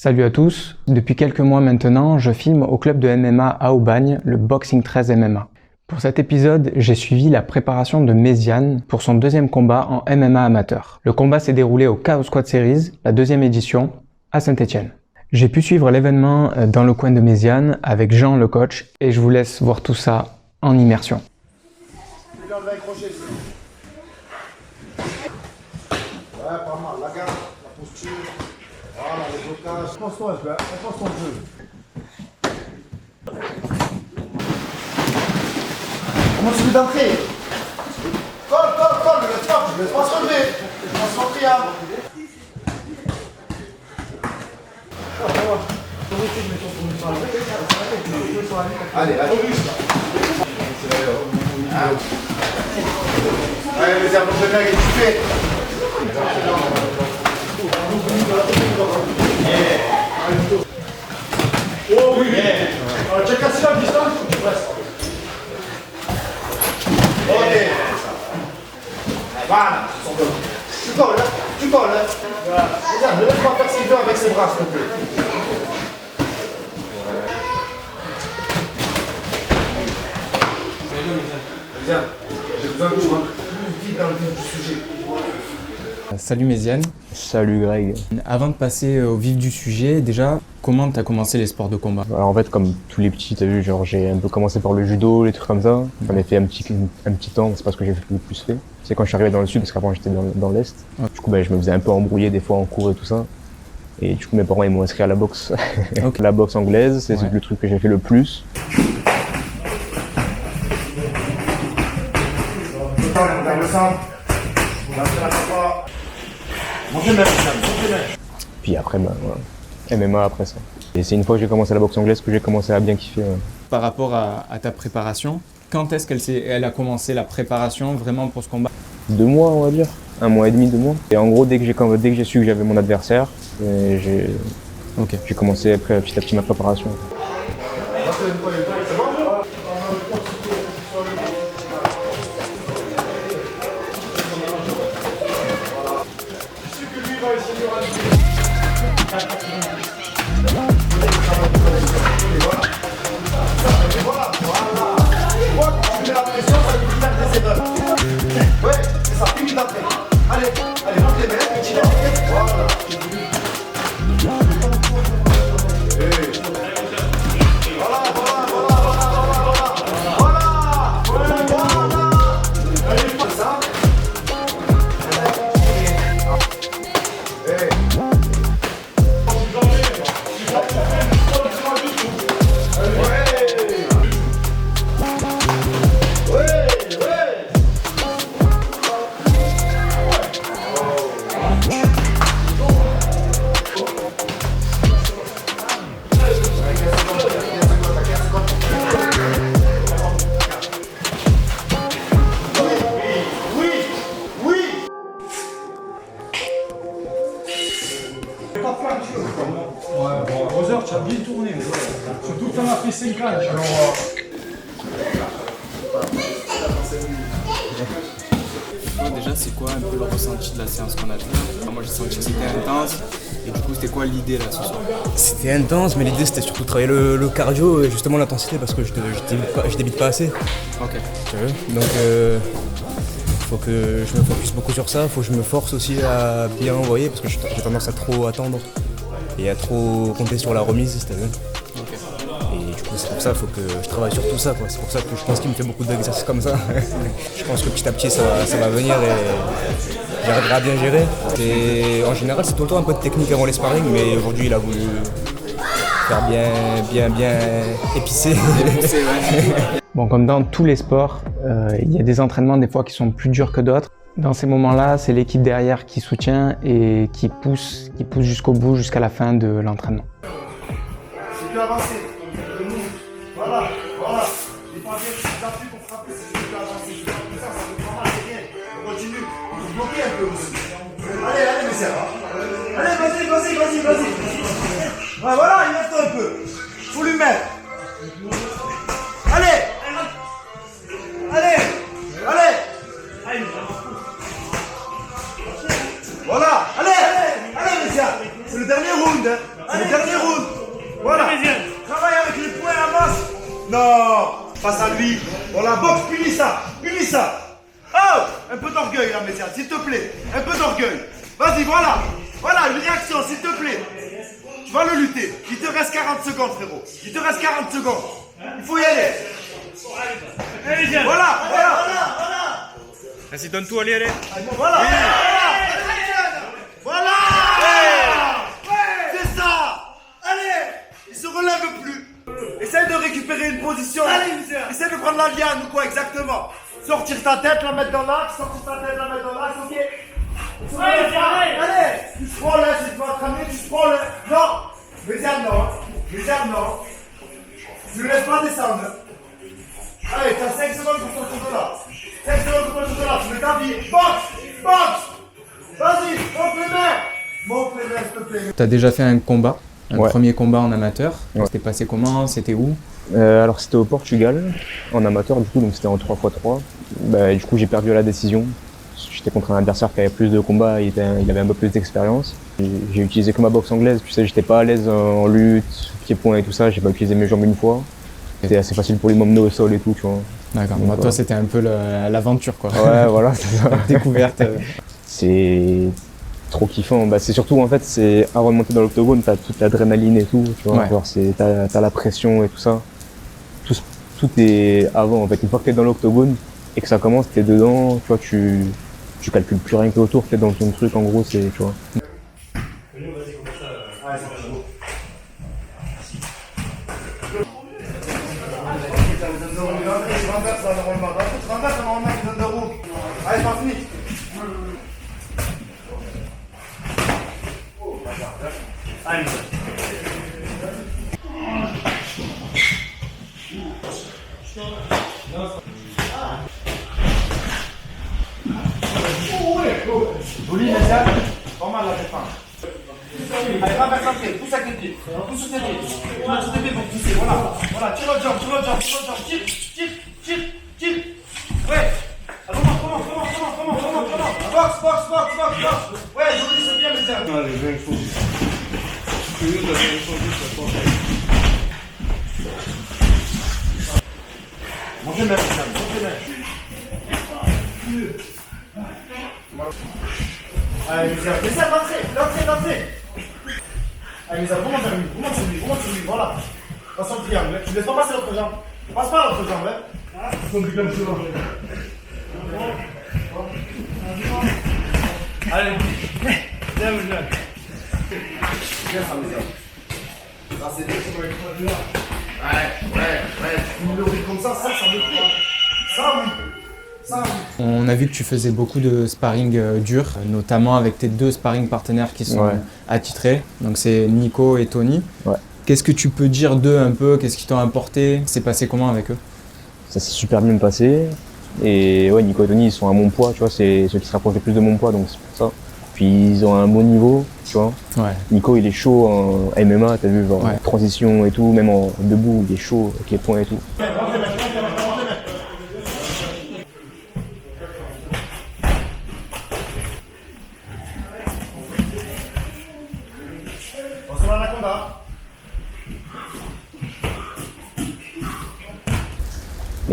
Salut à tous, depuis quelques mois maintenant, je filme au club de MMA à Aubagne, le Boxing 13 MMA. Pour cet épisode, j'ai suivi la préparation de Méziane pour son deuxième combat en MMA amateur. Le combat s'est déroulé au Chaos Squad Series, la deuxième édition, à Saint-Etienne. J'ai pu suivre l'événement dans le coin de Méziane avec Jean le coach et je vous laisse voir tout ça en immersion. Ouais, pas mal, la garde, la posture, voilà, les blocages. Pense-toi, pense ton jeu. Comment tu veux d'entrer? Colle, ne laisse pas se relever. Je pense rentrer, hein. Allez. Allez, les amis, je vais tu fais. Oh oui. Alors, tu as cassé la distance, tu restes. Ok. Voilà. Tu colles. Regarde, ne laisse pas faire ce qu'il veut avec ses bras, s'il te plaît. Viens, j'ai besoin que tu rentres plus vite dans le vif du sujet. Salut Méziane. Salut Greg. Avant de passer au vif du sujet, déjà, comment t'as commencé les sports de combat? Alors en fait, comme tous les petits, t'as vu, genre j'ai un peu commencé par le judo, les trucs comme ça. J'en ai fait un petit temps, c'est pas ce que j'ai le plus fait. C'est quand je suis arrivé dans le sud, parce qu'avant j'étais dans l'est. Ouais. Du coup, je me faisais un peu embrouiller des fois en cours et tout ça. Et du coup, mes parents ils m'ont inscrit à la boxe. Okay. La boxe anglaise, c'est le truc que j'ai fait le plus. Dans le centre. Montez même. Puis après, voilà. MMA après ça. Et c'est une fois que j'ai commencé la boxe anglaise que j'ai commencé à bien kiffer. Par rapport à ta préparation, quand est-ce qu'elle a commencé la préparation vraiment pour ce combat? 2 mois, on va dire. 1 mois et demi, 2 mois. Et en gros, dès que j'ai su que j'avais mon adversaire, j'ai commencé après petit à petit ma préparation. Ouais, c'est ça, plus vite après. Allez, monte les mains, petit là. Voilà. Roser, tu as bien tourné, surtout que tu en as fait 5 ans. Déjà, c'est quoi un peu le ressenti de la séance qu'on a fait? Moi, j'ai senti que c'était intense. Et du coup, c'était quoi l'idée là ce soir? C'était intense, mais l'idée c'était surtout de travailler le cardio et justement l'intensité parce que je débite pas assez. Ok. Donc, faut que je me focus beaucoup sur ça. Faut que je me force aussi à bien envoyer parce que j'ai tendance à trop attendre et à trop compter sur la remise, c'est vu. Et du coup, c'est pour ça qu'il faut que je travaille sur tout ça, quoi. C'est pour ça que je pense qu'il me fait beaucoup d'exercices comme ça. Je pense que petit à petit ça va venir et j'arriverai à bien gérer. Et en général, c'est tout le temps un peu de technique avant les sparring, mais aujourd'hui il a voulu faire bien épicé. Bon, comme dans tous les sports, il y a des entraînements des fois qui sont plus durs que d'autres. Dans ces moments-là, c'est l'équipe derrière qui soutient et qui pousse jusqu'au bout, jusqu'à la fin de l'entraînement. C'est plus avancé. Voilà. Les papiers, si tu appuies pour frapper, c'est plus avancé. Si tu fais ça fait pas mal, c'est bien. On continue. On peut bloquer un peu aussi. Allez, mais ça va. Allez, vas-y. Ouais, voilà, il reste un peu. Faut lui mettre. Allez. Voilà, allez, Messia, c'est le dernier round, hein. C'est le dernier round. Voilà. Travaille avec les poings à masse. Non, face à lui. Dans la boxe, punis ça. Punis ça. Oh, un peu d'orgueil là, Méziane, s'il te plaît. Un peu d'orgueil. Vas-y, voilà. Voilà, une réaction, s'il te plaît. Tu vas le lutter. Il te reste 40 secondes, frérot. Il te reste 40 secondes. Il faut y aller. Voilà, voilà. Vas-y, donne tout, allez. Voilà. Voilà. C'est ça. Allez. Il se relève plus. Essaye de récupérer une position. Essaye de prendre la liane ou quoi exactement. Sortir ta tête, la mettre dans l'axe. Sortir ta tête, la mettre dans l'axe, ok. Allez. Tu te prends là, si tu vas te ramener, tu te prends là. Non. Méziane, non. Méziane, non. Tu ne laisses pas descendre. Allez, t'as 5 secondes pour sortir de là. 5 secondes pour sortir de là. Tu mets ta vie. Boxe. Vas-y, monte les mains. Monte les mains, s'il te plaît. T'as déjà fait un combat, un Ouais. premier combat en amateur. Ouais. C'était passé comment? C'était où? Alors c'était au Portugal, en amateur du coup, donc c'était en 3x3. Bah, du coup j'ai perdu à la décision. J'étais contre un adversaire qui avait plus de combats, il avait un peu plus d'expérience. J'ai utilisé que ma boxe anglaise, tu sais, j'étais pas à l'aise en lutte, pied-point et tout ça, j'ai pas utilisé mes jambes une fois. C'était assez facile pour lui m'emmener au sol et tout, tu vois. D'accord. Donc, Bah, toi, voilà. c'était un peu l'aventure, quoi. Ouais, voilà, c'est ça. Découverte. C'est trop kiffant. Bah, c'est surtout en fait, c'est avant de monter dans l'octogone, t'as toute l'adrénaline et tout, tu vois. Ouais. Genre, t'as la pression et tout ça. Tout est avant en fait. Une fois que t'es dans l'octogone et que ça commence, t'es dedans, tu vois, tu calcules plus rien que autour, t'es dans ton truc en gros, c'est, tu vois. Allez, c'est fini. Joli, Méziane. Pas mal la défense. Allez, renverse la pied, pousse avec tes pieds. Pousse sur tes pieds. Tu vas sur tes pieds pour pousser, voilà. Voilà, tire l'autre jambe, tire. Ouais. Comment. Boxe. Ouais, joli, c'est bien, Méziane. Montez main, Méziane, montez main. Allez, Méziane, l'entrée. Allez, Méziane, remonte sur lui, voilà. Passe sur le triangle, tu ne laisses pas passer l'autre jambe. Passe pas l'autre jambe, hein. Comme ça. Allez, viens, Méziane. Viens, ça, Méziane. Ça, c'est bien, ouais. Tu me le ris comme ça me plaît. Ça, oui. On a vu que tu faisais beaucoup de sparring dur, notamment avec tes deux sparring partenaires qui sont Ouais. attitrés. Donc c'est Nico et Tony. Ouais. Qu'est-ce que tu peux dire d'eux un peu? Qu'est-ce qu'ils t'ont apporté? C'est passé comment avec eux? Ça s'est super bien passé. Et ouais, Nico et Tony, ils sont à mon poids, tu vois, c'est ceux qui se rapprochent le plus de mon poids, donc c'est pour ça. Puis ils ont un bon niveau, tu vois. Ouais. Nico, il est chaud en MMA, t'as vu, genre Ouais. transition et tout, même en debout, il est chaud avec les points et tout. On se voit à l'anaconda.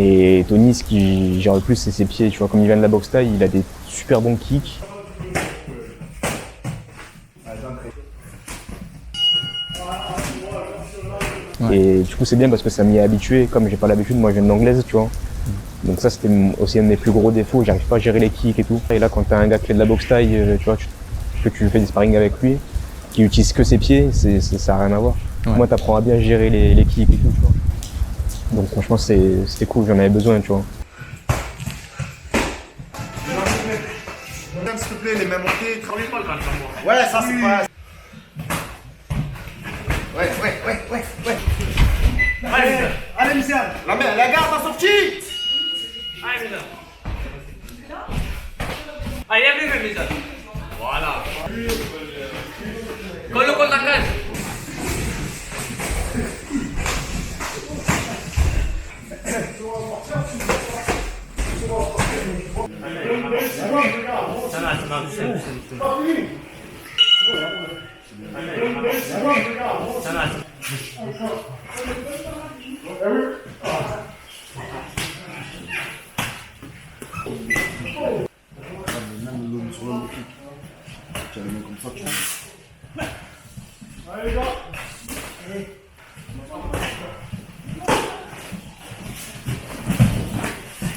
Et Tony, ce qui gère le plus, c'est ses pieds, tu vois. Comme il vient de la boxe taille, il a des super bons kicks. Ouais. Et du coup, c'est bien parce que ça m'y est habitué. Comme j'ai pas l'habitude, moi, je viens de l'anglaise, tu vois. Donc ça, c'était aussi un de mes plus gros défauts. J'arrive pas à gérer les kicks et tout. Et là, quand t'as un gars qui fait de la boxe taille, tu vois, que tu fais des sparring avec lui, qui utilise que ses pieds, ça a rien à voir. Ouais. Moi, t'apprends à bien gérer les kicks et tout, tu vois. Donc franchement, c'était cool, j'en avais besoin, tu vois. Madame, s'il te plaît, les mains montées. Ouais, ça c'est pas. Ouais. Allez, Méziane. La garde a sorti. Ahí abre Méziane. Voilà. Coloco la cage.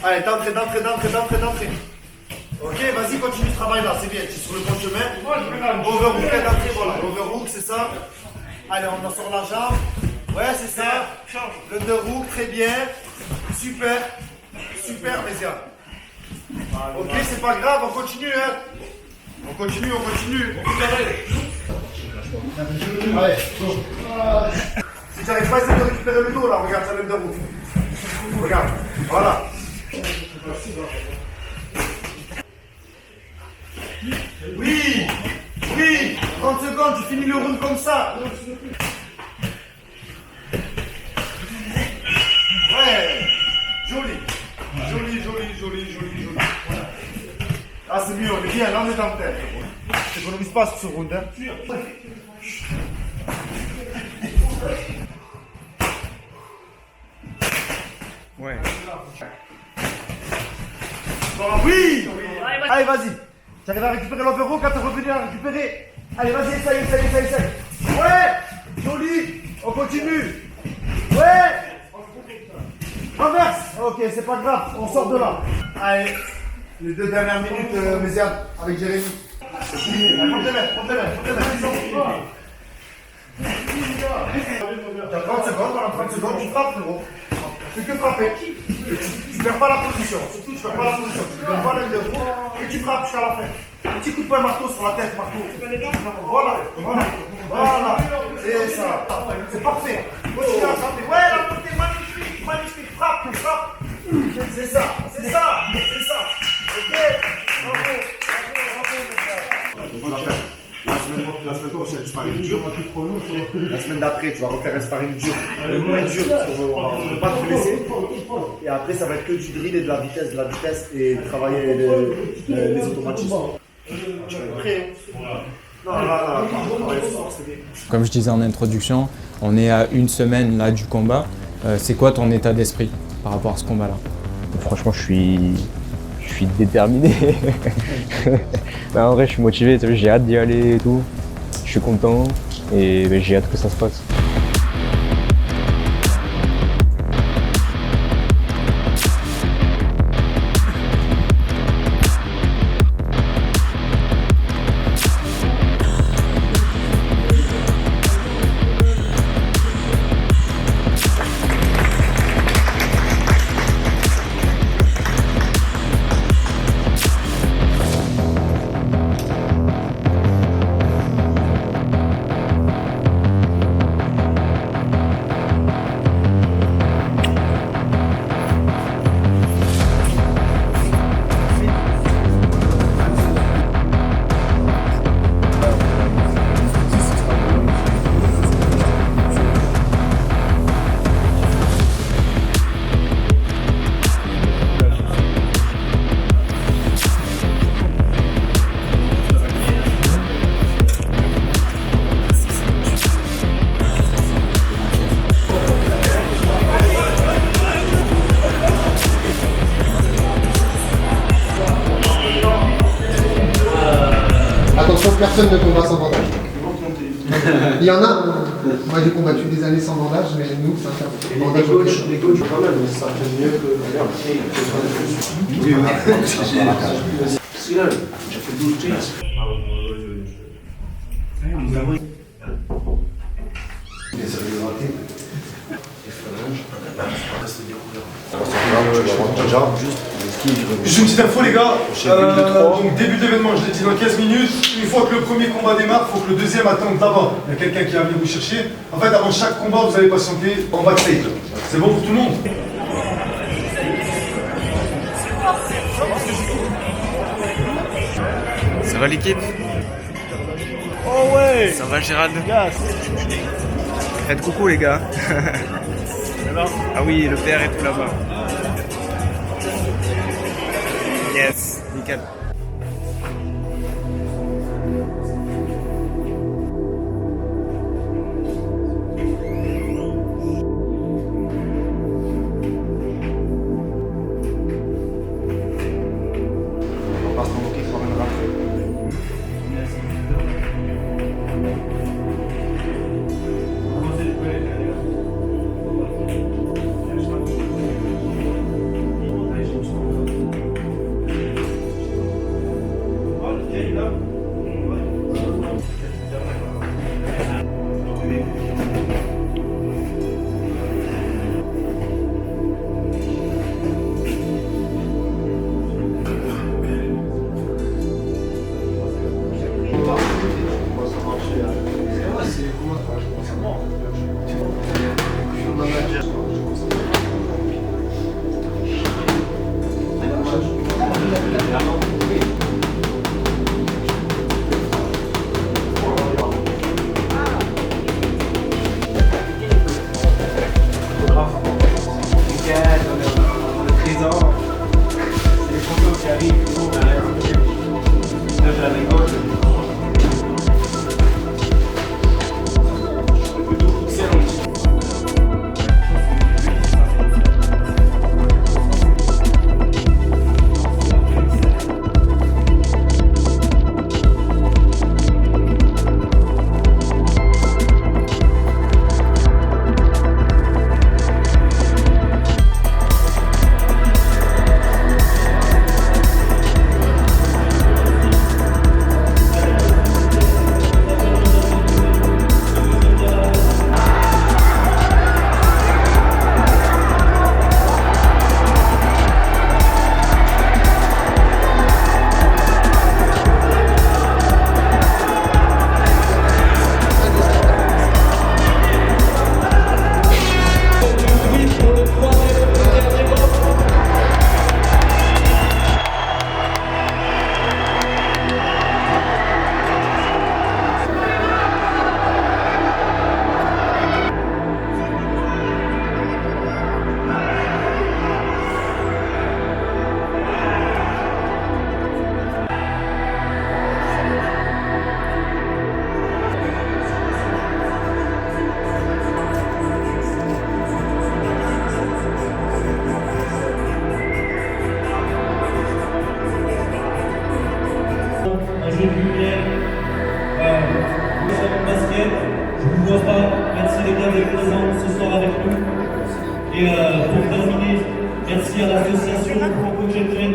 Allez, d'entrée. Ok, vas-y, continue le travail là, c'est bien, tu es sur le bon chemin. Overhook, d'entrée, voilà, overhook, c'est ça. Allez, on en sort la jambe. Ouais, c'est ça. L'underhook, très bien. Super, Méziane. Ok, c'est pas grave, on continue, hein. On continue. Allez, si tu n'arrives pas à essayer de récupérer le dos là, regarde, ça l'underhook. Regarde, voilà. Oui, 30 secondes, tu finis le round comme ça. Ouais, joli. Ah, c'est mieux, on est bien, là on est dans le tête. T'économises pas sur ce round, hein. Ouais. Oui. Allez, vas-y. Tu arrives à récupérer l'overhook, quand t'es revenu à récupérer. Allez, vas-y, essaye. Ouais, joli. On continue. Ouais. Renverse. Ok, c'est pas grave, on sort de là. Allez, les 2 dernières minutes, Méziane, avec Jérémy. C'est fini. Prends tes mains. T'as 30 secondes, pendant 30 secondes, tu frappes, frérot. Tu fais que frapper. Tu perds pas la position. Surtout, tu perds pas la position. Tu perds pas l'underhook et tu frappes jusqu'à la fin. Un petit coup de poing marteau sur la tête, marteau. Voilà. C'est ça. C'est parfait. Continue à frapper. Ouais, la montée, magnifique. Frappe. C'est ça. Ok. Bravo. La semaine prochaine, tu sparring dur. La semaine d'après, tu vas refaire un sparring dur. Le moins dur, on ne va pas te blesser. Et après, ça va être que du drill et de la vitesse et travailler les automatismes. Tu vas être prêt. Non, là, c'est bien. Comme je disais en introduction, on est à une semaine là du combat. C'est quoi ton état d'esprit par rapport à ce combat-là? Franchement, je suis déterminé. Bah, en vrai, je suis motivé, j'ai hâte d'y aller et tout. Je suis content et bah, j'ai hâte que ça se passe. Attention, personne ne combat sans bandage. Il y en a. Moi j'ai combattu des années sans bandage, mais nous c'est interdit. Bandage au pied. Les coachs, quand même, ça fait mieux que. Regarde. J'ai fait 12 prises. Juste une petite info les gars, donc début d'événement, je l'ai dit dans 15 minutes, une fois que le premier combat démarre, il faut que le deuxième attende là-bas. Il y a quelqu'un qui va venir vous chercher. En fait, avant chaque combat, vous allez patienter en backstage. C'est bon pour tout le monde? Ça va l'équipe? Oh ouais. Ça va Gérald? Yes. Faites coucou les gars. Ah oui, le père est tout là-bas. Yes, nickel. Je vous vois pas. Merci les gars d'être présents ce soir avec nous. Et pour terminer, merci à l'association Franco Children.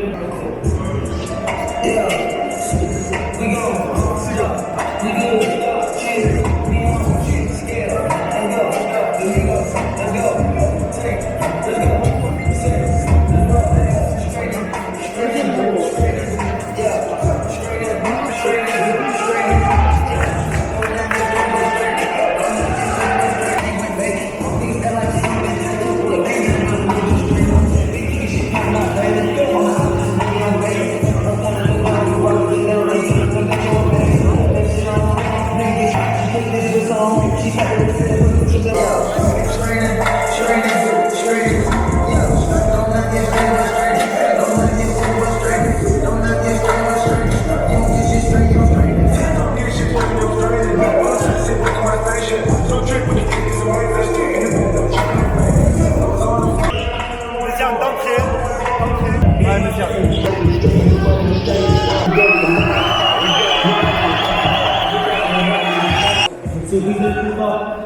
Ce deuxième combat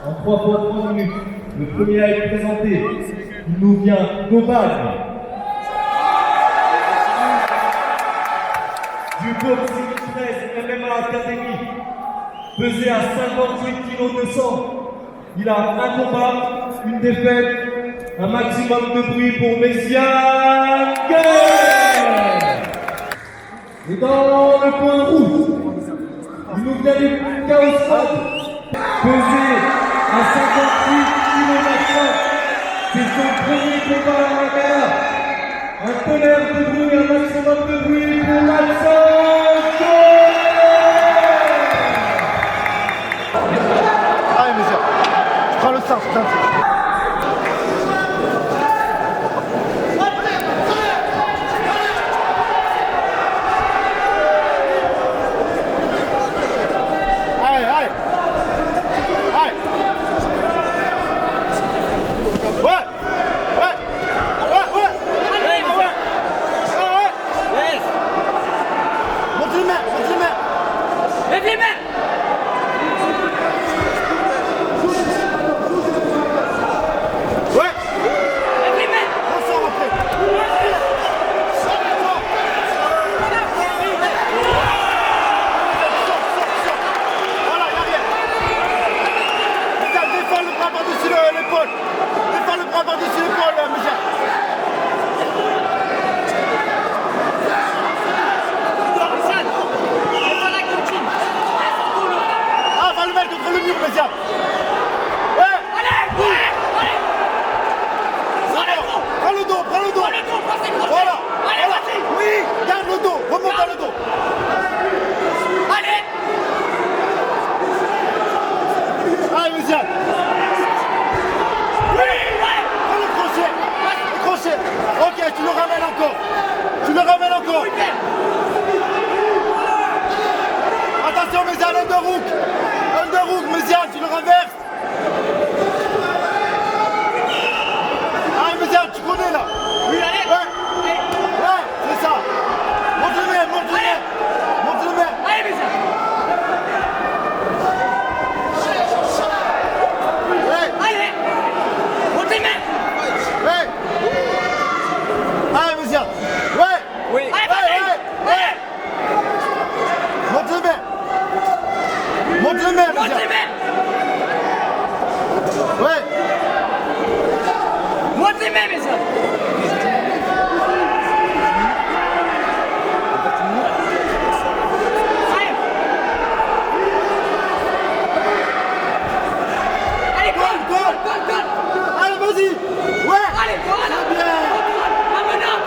en 3 fois 3 minutes, le premier à être présenté, il nous vient d'Aubagne. Du boxing 13 MMA Academy, pesé à 58 kg de sang. Il a un combat, une défaite, un maximum de bruit pour Messiane Gueye. Et dans le coin rouge, il nous vient du Chaos Rap, pesé à 58 kg d'action. C'est son premier combat à la guerre. Un tonnerre de bruit, un maximum de bruit pour Maxence Gueye. Allez, monsieur, je prends le sens, putain. Méziane. Ouais. Prends le dos. Voilà. Oui, garde le dos, remonte dans le dos. Allez, Méziane. Oui, prends le crochet. Ok, tu le ramènes encore. Attention, Méziane, underhook, Méziane, tu le renverses. Allez, Méziane, tu connais là. Oui, allez. Ouais, c'est ça. Monte le main. Allez, Méziane. Allez, monte les mains. Allez, Méziane. Oui. Allez. Monte le main, Méziane. Ouais. Monte les mains, Méziane. Allez, vas-y. Ouais. Allez, voilà. Bien. La menotte.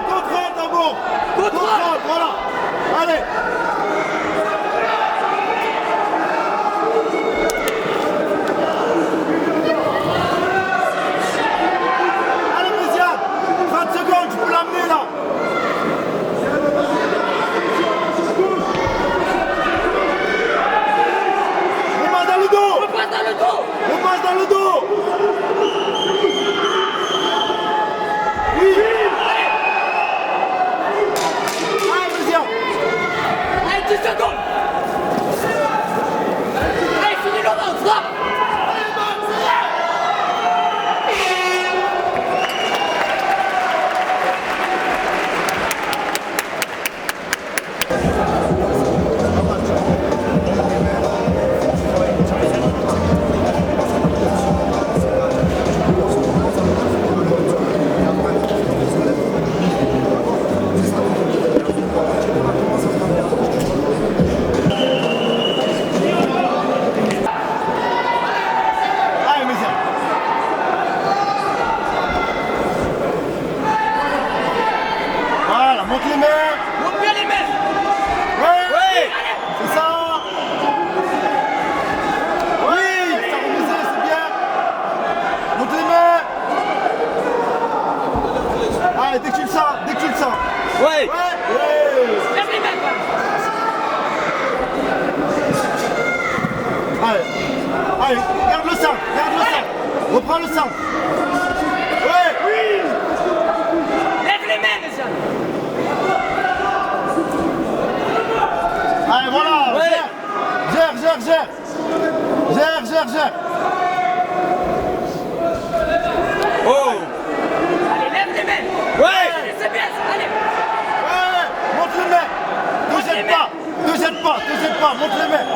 Contrôle d'abord. Contrôle, voilà. Allez. Allez, Méziane. 30 secondes, tu peux l'amener là. Repasse dans le dos. Oui. Allez, Méziane. Allez, 10 secondes. Allez, finis le round, frappe. Allez, garde le sang, Reprends le sang. Ouais. Oui. Lève les mains, monsieur. Allez, voilà. Ouais. Gère. Oh. Allez, lève les mains. Ouais. Allez, c'est bien, allez. Ouais. Monte les mains. Ne jette pas. Monte les mains.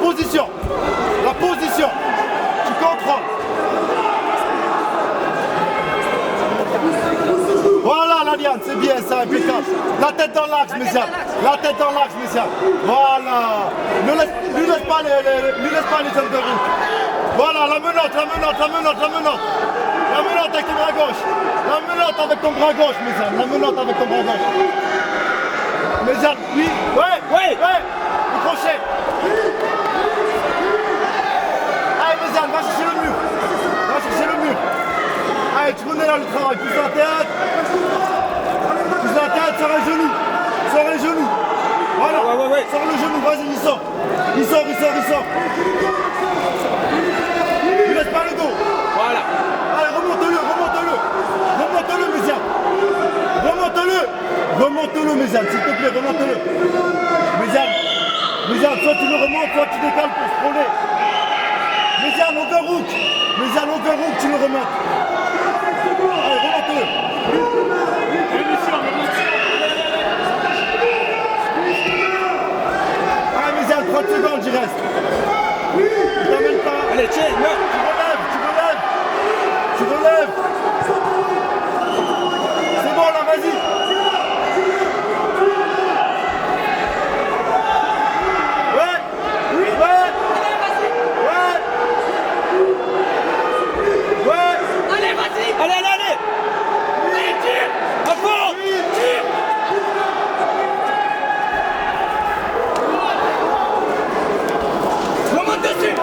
Position. La position. Tu contrôles. Voilà l'alliance, c'est bien ça, impeccable. La tête dans l'axe, Méziane. Voilà. Lui laisse pas les hommes de roue. Voilà, la menotte. La menotte avec ton bras gauche. Méziane, oui. Ouais. Le crochet. Allez, Méziane, va chercher le mur. Allez, tu connais là le travail. Pousse la tête, sors les genoux. Voilà, sors le genou, vas-y, il sort. Il laisse pas le dos. Voilà. Allez, remonte-le, Méziane. Remonte-le, Méziane, s'il te plaît, remonte-le. Méziane, soit tu le remontes, soit tu décales pour se frôler. Méziane, overhook, tu le remontes. Allez, remonte-le. Tu relèves. C'est bon là, vas-y. Ouais. Allez, vas-y. Allez. Allez, tire. À fond. Tire. Remonte dessus.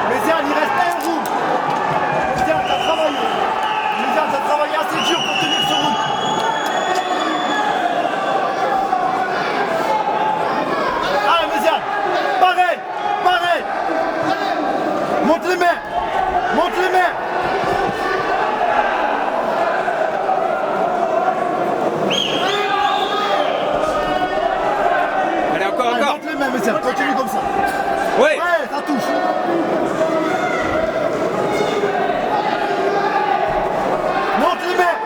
Méziane, il reste un round. Méziane, t'as travaillé. Méziane, t'as travaillé assez dur pour tenir ce round. Allez, Méziane. Pareil. Monte les mains. Allez, encore. Monte les mains, Méziane. Continue comme ça. Ouais. Ouais, ça touche. Monte les mains.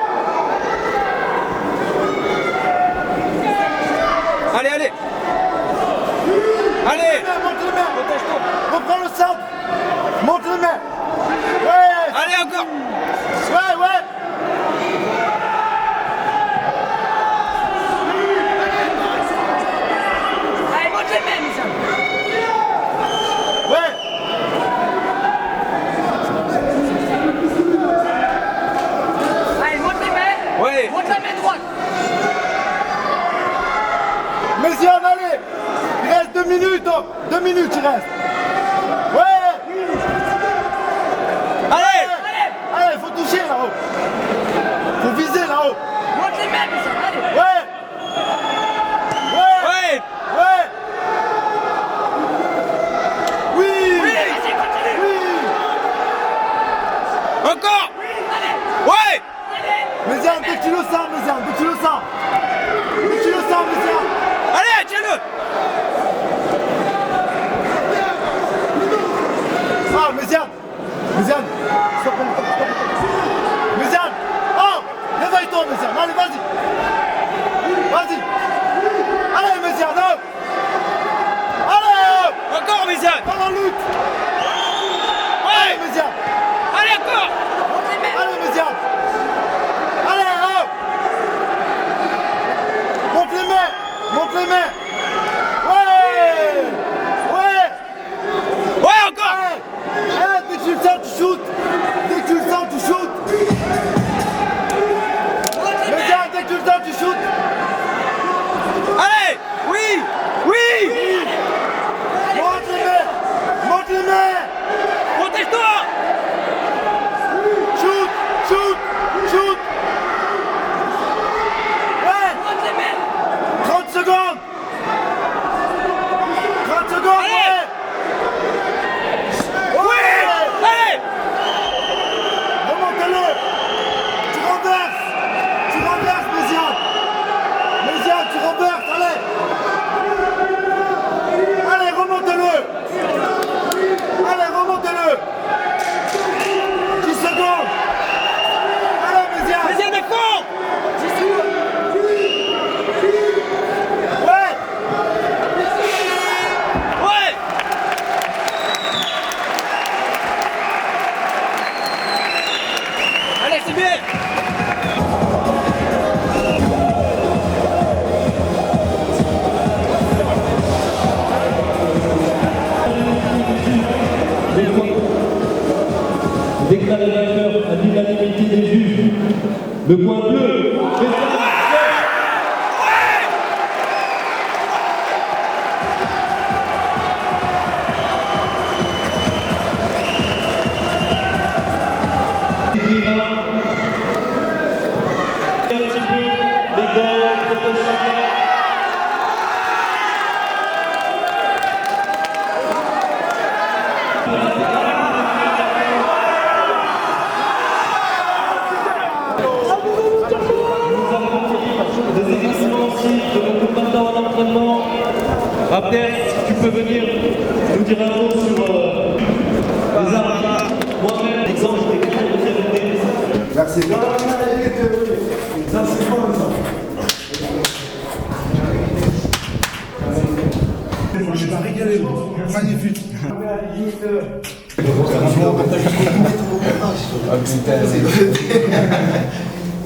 Allez. Monte les mains. Reprends le centre. Monte les mains. Ouais. Allez, encore. Ouais. Allez, monte les mains, Michel. Ouais. Allez, monte les mains. Ouais. Monte la main droite. Méziane, allez. Il reste 2 minutes. 2 minutes, il reste. Ouais. Allez, faut toucher là-haut. Faut viser là-haut. Monte les mains, Michel. Allez. Ouais. Oui. Vas-y, continue. Oui. Encore. Allez. Ouais. Méziane, dès que tu le sens, Méziane. Allez, tiens-le. Ah, Méziane. Stop. Méziane. Oh, réveille-toi, Méziane. Allez, vas-y. Allez, Méziane. Allez. Encore, Méziane. Dans la lutte. Ouais. Allez, Méziane. Allez, encore. Allez, Méziane. Allez, monte les mains. Ouais, encore. dès que tu le sens, tu shootes. Méziane, dès que tu le sens, tu shootes. Allez. Oui. Monte les mains. Protège-toi. Shoot. Ouais. Monte les mains. 30 secondes. Allez. Ouais. Allez. Remonte-le. Tu renverses, Méziane. Tu renverses, allez. Allez, remonte-le. 10 secondes. Allez, Méziane. Méziane, mais fort. Ouais. Allez, c'est bien. Déclaré vainqueur à l'unanimité des juges. Le point bleu, Nous avons Abdel, si tu peux venir nous dire un mot sur les armes. Moi-même, exemple, j'étais très intéressé. Merci. Ça, c'est bon, ça. Je t'ai régalé, magnifique.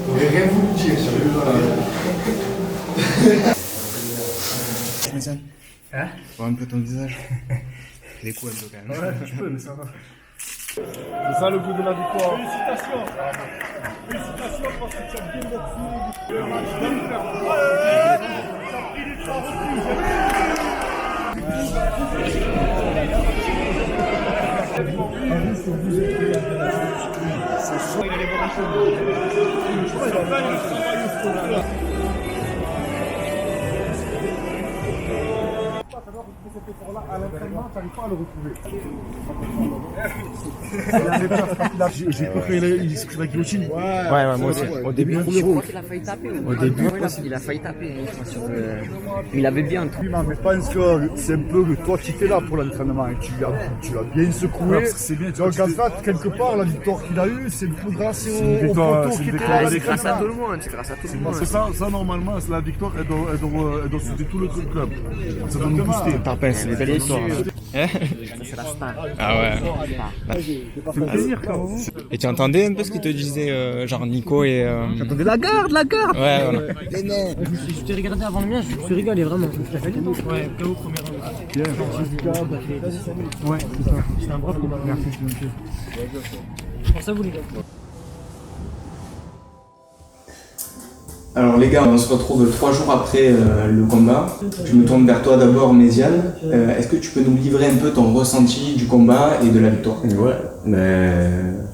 J'aurais rien voulu dire, Hein? Voir un peu ton visage. Les coups un peu quand même. Ouais, tu peux, mais ça va. C'est ça le goût de la victoire. Félicitations. Félicitations parce que tu as bien à l'entraînement, tu n'arrives pas à le retrouver. J'ai peur qu'il se crée la guillotine. Ouais, moi aussi. Au début, Je crois qu'il a failli taper. Au début, il a failli taper. Il avait bien tout. Mais je pense que c'est un peu toi qui étais là pour l'entraînement. Tu l'as bien secoué. Parce que c'est bien. Donc en fait, quelque part, la victoire qu'il a eue, c'est un peu grâce au poteau qui était là. C'est grâce à tout le monde. C'est grâce à tout le monde. C'est ça, normalement, c'est la victoire, elle doit souder tout le club. Ça doit nous booster. c'est les belles victoires. C'est la star. Ah ouais. Ça fait plaisir quand même. Et tu entendais un peu ce qu'ils te disaient, genre Nico et. J'entendais la garde. Ouais, voilà. Je t'ai regardé avant le mien, je me suis rigolé vraiment. Ouais, KO premier round. Ouais, c'est ça. C'est un brave combat. Merci, Je pense à vous les gars. Alors les gars, on se retrouve 3 jours après le combat. Je me tourne vers toi d'abord, Méziane. Est-ce que tu peux nous livrer un peu ton ressenti du combat et de la victoire? Ouais, mais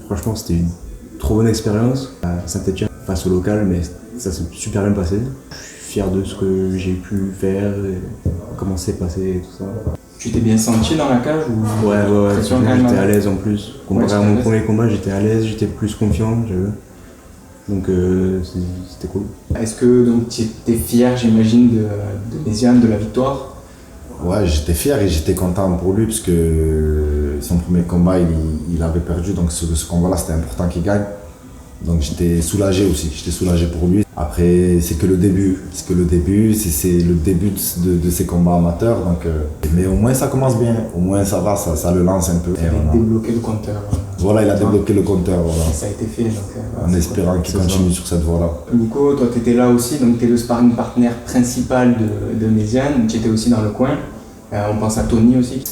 franchement c'était une trop bonne expérience à Saint-Etienne face au local, mais ça s'est super bien passé. Je suis fier de ce que j'ai pu faire, et comment c'est passé et tout ça. Tu t'es bien senti dans la cage ou... Ouais, Pression quand même, j'étais hein. à l'aise en plus. Comparé à mon premier combat, j'étais à l'aise, j'étais plus confiant. Donc c'était cool. Est-ce que donc tu étais fier, j'imagine, de Méziane, de la victoire? Ouais, j'étais fier et j'étais content pour lui parce que son premier combat, il avait perdu. Donc ce combat-là, c'était important qu'il gagne. Donc j'étais soulagé aussi, j'étais soulagé pour lui. Après, c'est que le début. C'est le début de ses combats amateurs. Donc, mais au moins, ça commence bien. Au moins, ça va, ça le lance un peu. Il a débloqué le compteur. Voilà, il a débloqué le compteur. Voilà. Ça a été fait. Donc, en espérant qu'il continue sur cette voie-là. Nico, toi tu étais là aussi, donc tu es le sparring partner principal de Méziane. Tu étais aussi dans le coin. On pense à Tony aussi.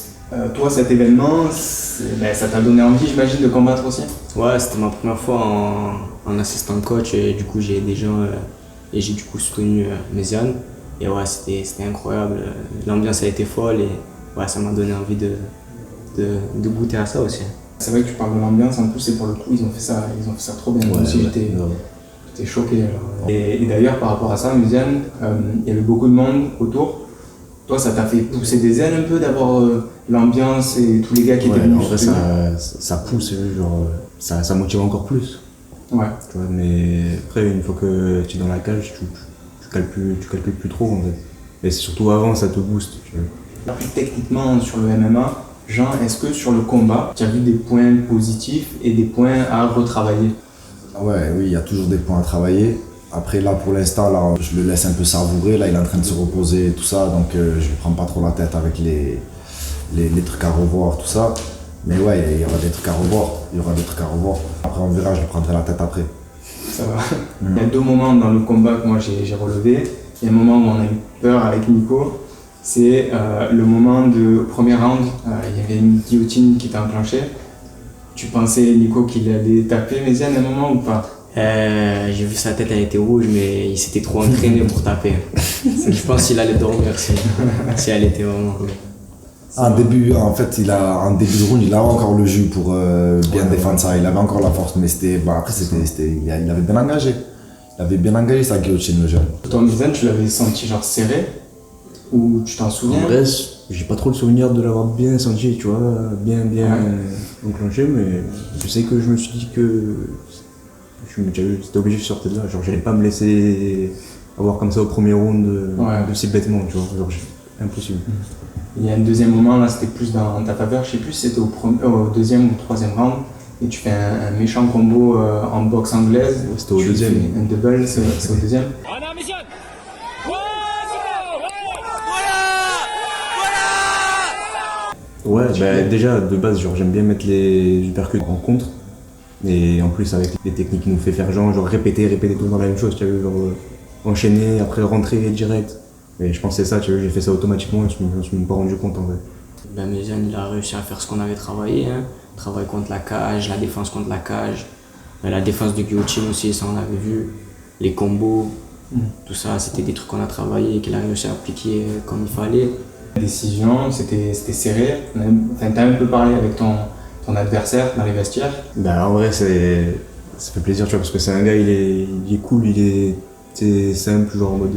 Toi, cet événement, ça t'a donné envie, j'imagine, de combattre aussi? Ouais, c'était ma première fois en assistant coach et du coup j'ai aidé des gens et j'ai du coup soutenu Méziane. Et ouais, c'était incroyable. L'ambiance a été folle et ouais, ça m'a donné envie de goûter à ça aussi. C'est vrai que tu parles de l'ambiance, en plus, et pour le coup, ils ont fait ça trop bien. Moi aussi, j'étais choqué. Et d'ailleurs, par rapport à ça, Méziane, il y avait beaucoup de monde autour. Toi, ça t'a fait pousser des ailes un peu d'avoir l'ambiance et tous les gars qui étaient venus? En vrai, ça pousse, genre, ça motive encore plus. Ouais. Tu vois, mais après, une fois que tu es dans la cage, tu calcules plus trop en fait. Et surtout avant, ça te booste. Tu vois. Plus techniquement sur le MMA, Jean, est-ce que sur le combat, tu as vu des points positifs et des points à retravailler? Oui, il y a toujours des points à travailler. Après là pour l'instant là, je le laisse un peu savourer, là il est en train de se reposer et tout ça, donc je ne prends pas trop la tête avec les trucs à revoir, tout ça. Mais ouais, il y aura des trucs à revoir, Après on verra, je lui prendrai la tête après. Ça va. Il y a 2 moments dans le combat que moi j'ai relevé. Il y a un moment où on a eu peur avec Nico, c'est le moment de premier round, il y avait une guillotine qui était enclenchée. Tu pensais Nico qu'il allait taper Méziane à un moment ou pas? J'ai vu sa tête, elle était rouge, mais il s'était trop entraîné pour taper. Je pense qu'il allait dormir si elle était vraiment. En début de round, il avait encore le jus pour bien défendre ça. Il avait encore la force, mais après, il avait bien engagé. Il avait bien engagé sa guillotine, le jeune. Ton Méziane, tu l'avais senti genre serré? Ou tu t'en souviens? En vrai, j'ai pas trop le souvenir de l'avoir bien senti, tu vois, bien enclenché, mais je sais que je me suis dit que c'était obligé de sortir de là, genre j'allais pas me laisser avoir comme ça au premier round de si bêtement, tu vois, genre impossible. Il y a un deuxième moment, là c'était plus dans ta faveur, je sais plus si c'était au deuxième ou au troisième round, et tu fais un méchant combo en boxe anglaise. C'était au deuxième. Un double, c'est au deuxième. Voilà, Méziane. Ouais, bah, déjà de base, genre, j'aime bien mettre les uppercuts en contre. Et en plus, avec les techniques qu'il nous fait faire, genre répéter tout le temps la même chose, tu vois, genre enchaîner, après rentrer direct. Et je pense que c'est ça, tu vois, j'ai fait ça automatiquement et je me suis même pas rendu compte en vrai. Ben, Méziane, il a réussi à faire ce qu'on avait travaillé, hein. Travail contre la cage, la défense contre la cage, la défense de guillotine aussi, ça on l'avait vu, les combos, tout ça, c'était des trucs qu'on a travaillé et qu'il a réussi à appliquer comme il fallait. La décision, c'était serré. Enfin, t'as un peu parlé avec ton adversaire dans les vestiaires. Bah en vrai, ça fait plaisir, tu vois, parce que c'est un gars, il est cool, il est simple, genre en mode.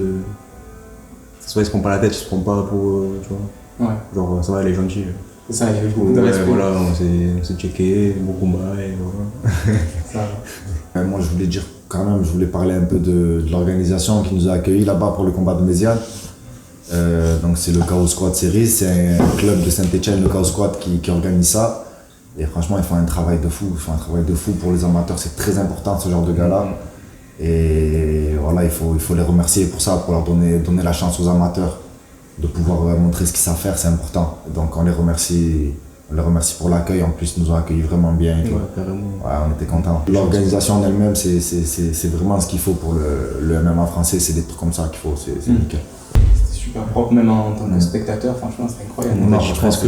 Soit il se prend pas la tête, il se prend pas pour. Tu vois. Ouais. Genre, ça va, il est gentil. C'est ça, il y avait beaucoup de respect. Voilà, on s'est checké, bon combat et voilà. Ça. Moi, je voulais dire quand même, je voulais parler un peu de l'organisation qui nous a accueillis là-bas pour le combat de Méziane. Donc c'est le Chaos Squad Series, c'est un club de Saint-Etienne, le Chaos Squad qui organise ça. Et franchement, ils font un travail de fou, pour les amateurs, c'est très important ce genre de gars-là. Et voilà, il faut les remercier pour ça, pour leur donner la chance aux amateurs de pouvoir montrer ce qu'ils savent faire, c'est important. Donc on les remercie pour l'accueil, en plus ils nous ont accueillis vraiment bien. Et tout. Ouais, carrément. Ouais, on était contents. L'organisation en elle-même, c'est vraiment ce qu'il faut pour le MMA français, c'est des trucs comme ça qu'il faut, c'est nickel. C'était super propre, même en tant que spectateur, franchement c'était incroyable. On marche presque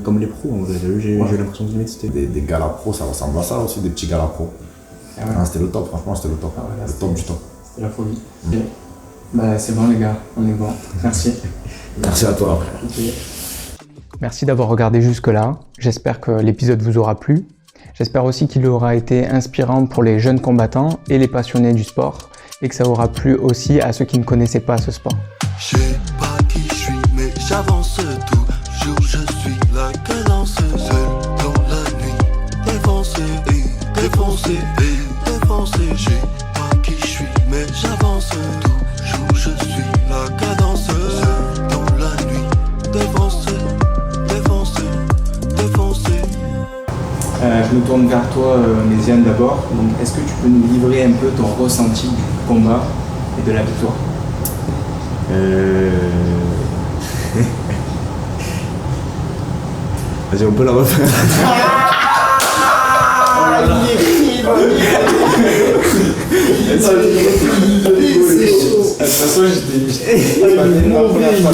comme les pros, en vrai. J'ai l'impression que c'était des galas pro, ça ressemble à ça aussi, des petits galas pro. Ah ouais. C'était le top, franchement c'était le top. Le top du top. C'était la folie. Bah c'est bon les gars, on est bon. Merci. Merci à toi. Okay. Merci d'avoir regardé jusque-là. J'espère que l'épisode vous aura plu. J'espère aussi qu'il aura été inspirant pour les jeunes combattants et les passionnés du sport, et que ça aura plu aussi à ceux qui ne connaissaient pas ce sport. Je sais pas qui je suis, mais j'avance toujours. Je suis la cadence seule dans la nuit. Défoncé, défoncé, défoncé. Je sais pas qui je suis, mais j'avance toujours. Je suis la cadence seule dans la nuit. Défoncé, défoncé, défoncé. Je me tourne vers toi, Méziane, d'abord. Donc, est-ce que tu peux nous livrer un peu ton ressenti du combat et de la victoire? Vas-y, on peut la refaire. C'est chaud. De toute façon, j'étais pas la première fois.